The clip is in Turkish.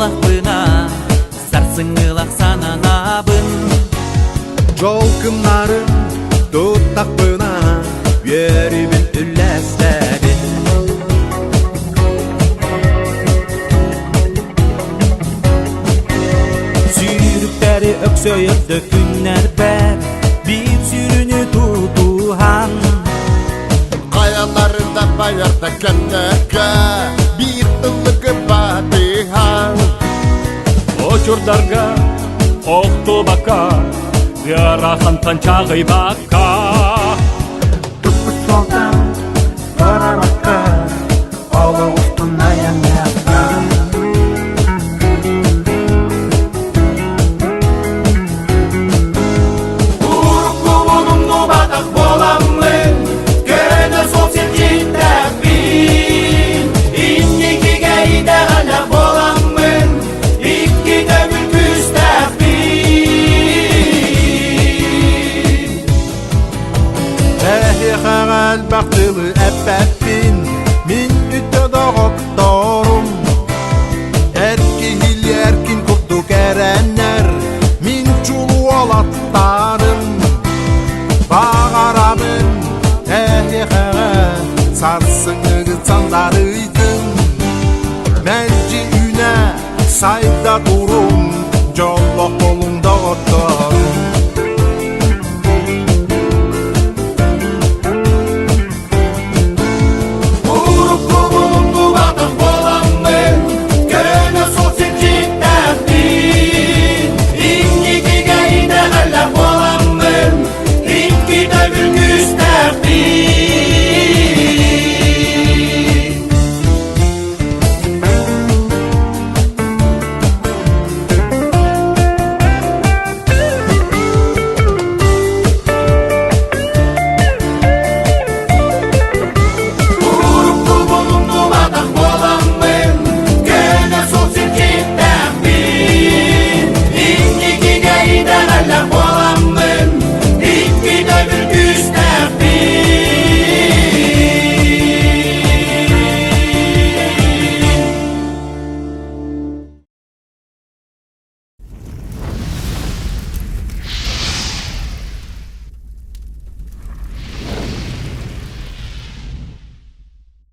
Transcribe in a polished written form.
olakbına sarsıngılak sananabın. Jolkımların tutakbına Veribin ülleslerin. Sürükleri öksöydü günler ber bir sürünü tutuhan. Kayalarında bayarda kendeke bir ılık batihan. Очурдарга оқты бака Ярахан танчағы бака Tutmuş soldan para bakka Oğlu ustuna yanakka. Uruklu bulumlu batak bolamın Gene sol sekinde bin İnnikiga ideğine bolamın İkki dövül küstah bin. Ehi xagal baktılı ebbebin Min ütte doktorum Erki hil erkin kurdu gerenler Min çulu olattarım Bağaramın ehi xagal Sarsını sandarıydın Merci üne sayda durum Jolloq bolunda otur